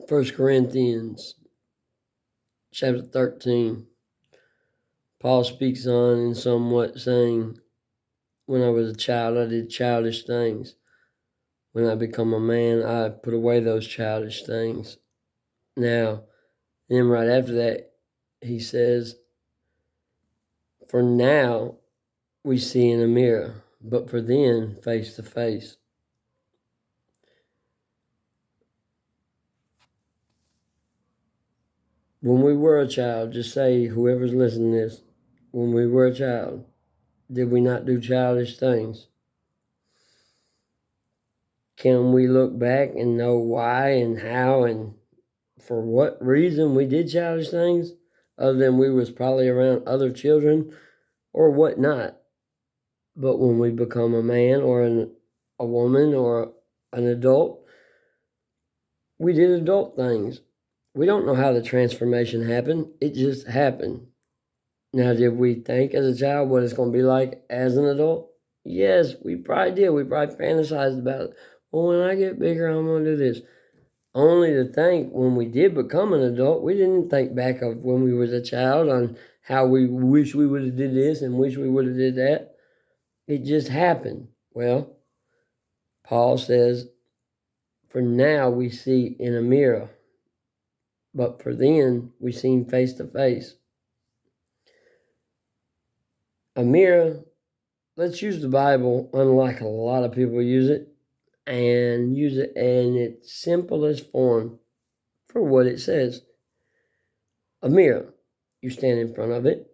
1 Corinthians chapter 13. Paul speaks on in somewhat saying, when I was a child, I did childish things. When I become a man, I put away those childish things. Now, then right after that, he says, for now we see in a mirror, but for then, face to face. When we were a child, just say, whoever's listening to this, when we were a child, did we not do childish things? Can we look back and know why and how and for what reason we did childish things, other than we was probably around other children or whatnot? But when we become a man or a woman or an adult, we did adult things. We don't know how the transformation happened. It just happened. Now, did we think as a child what it's going to be like as an adult? Yes, we probably did. We probably fantasized about it. Well, when I get bigger, I'm going to do this. Only to think when we did become an adult, we didn't think back of when we was a child on how we wish we would have did this and wish we would have did that. It just happened. Well, Paul says, for now we see in a mirror, but for then we see face to face. A mirror, let's use the Bible unlike a lot of people use it, and use it in its simplest form for what it says. A mirror, you stand in front of it.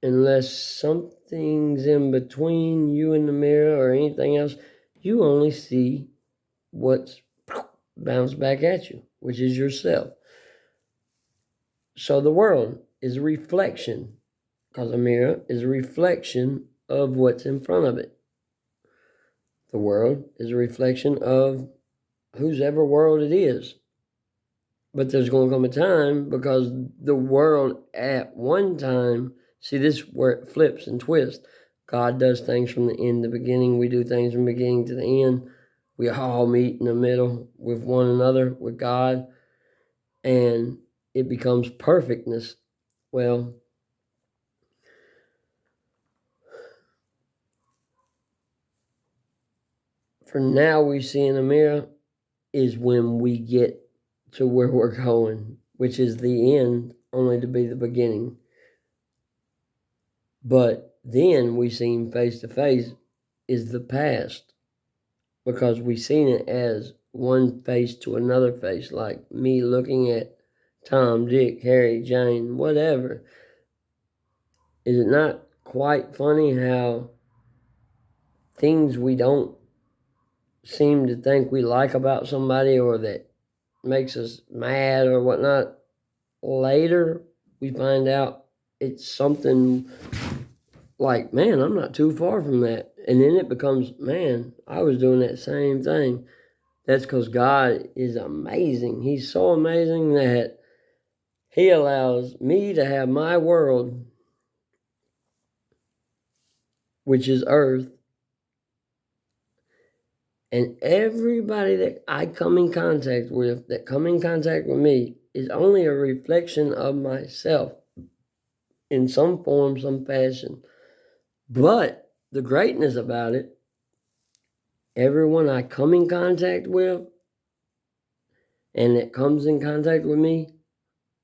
Unless something's in between you and the mirror or anything else, you only see what's bounced back at you, which is yourself. So the world is a reflection, because a mirror is a reflection of what's in front of it. The world is a reflection of whosever world it is. But there's going to come a time, because the world at one time, see, this is where it flips and twists. God does things from the end to the beginning. We do things from the beginning to the end. We all meet in the middle with one another, with God, and it becomes perfectness. Well, for now we see in the mirror is when we get to where we're going, which is the end, only to be the beginning. But then we see him face to face is the past, because we seen it as one face to another face, like me looking at Tom, Dick, Harry, Jane, whatever. Is it not quite funny how things we don't seem to think we like about somebody or that makes us mad or whatnot, later we find out it's something like, man, I'm not too far from that. And then it becomes, man, I was doing that same thing. That's because God is amazing. He's so amazing that he allows me to have my world, which is earth, and everybody that I come in contact with, that come in contact with me, is only a reflection of myself in some form, some fashion. But the greatness about it, everyone I come in contact with and that comes in contact with me,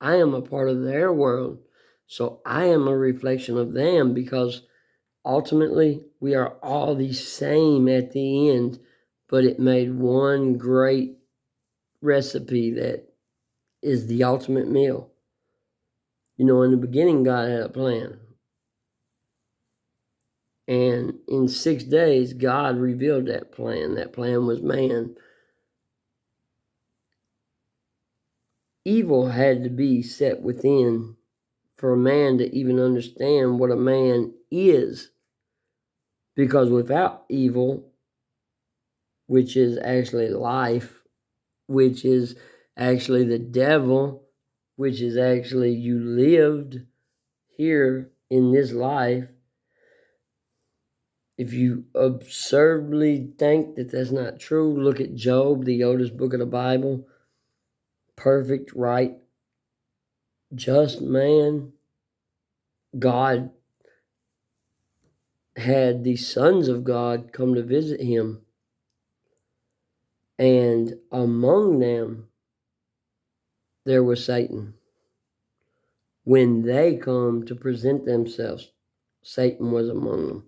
I am a part of their world. So I am a reflection of them, because ultimately we are all the same at the end, but it made one great recipe that is the ultimate meal. You know, in the beginning, God had a plan. And in 6 days, God revealed that plan. That plan was man. Evil had to be set within for a man to even understand what a man is. Because without evil, which is actually life, which is actually the devil, which is actually you lived here in this life, if you absurdly think that that's not true, look at Job, the oldest book of the Bible. perfect, right, just man, God had the sons of God come to visit him. And among them, there was Satan. When they come to present themselves, Satan was among them.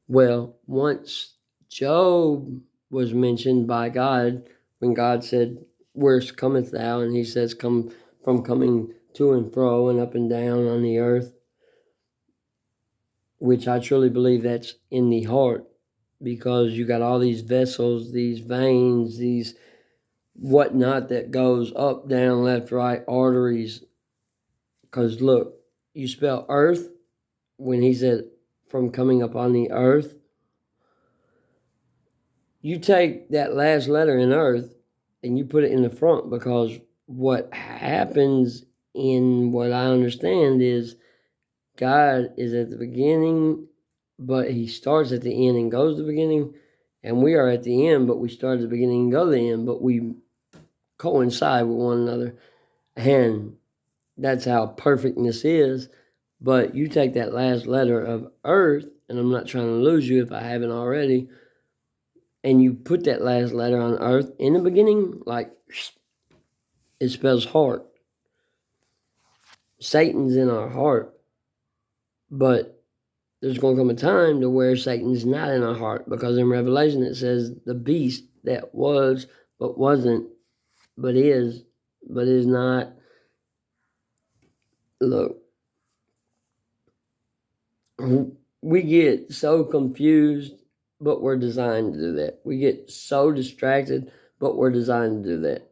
Well, once Job was mentioned by God, when God said, "Whence cometh thou?" and he says, "Come from coming to and fro and up and down on the earth," which I truly believe that's in the heart, because you got all these vessels, these veins, these whatnot that goes up, down, left, right, arteries. Because look, you spell earth when he said from coming upon the earth. You take that last letter in earth and you put it in the front, because what happens, in what I understand, is God is at the beginning, but he starts at the end and goes to the beginning, and we are at the end, but we start at the beginning and go to the end, but we coincide with one another, and that's how perfectness is. But you take that last letter of earth, and I'm not trying to lose you if I haven't already, and you put that last letter on earth in the beginning, like it spells heart. Satan's in our heart, but there's going to come a time to where Satan's not in our heart, because in Revelation it says the beast that was, but wasn't, but is not. Look, we get so confused, but we're designed to do that. We get so distracted, but we're designed to do that.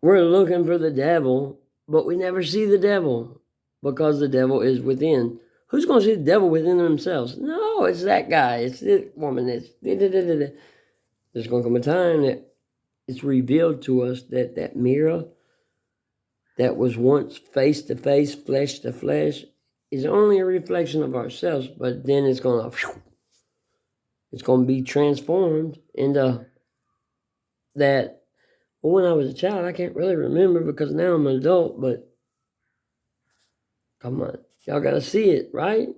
We're looking for the devil, but we never see the devil, because the devil is within. Who's going to see the devil within themselves? No, it's that guy. It's this woman. It's There's going to come a time that it's revealed to us that that mirror that was once face to face, flesh to flesh, is only a reflection of ourselves. But then it's going to be transformed into that. Well, when I was a child, I can't really remember, because now I'm an adult, but come on, y'all got to see it, right?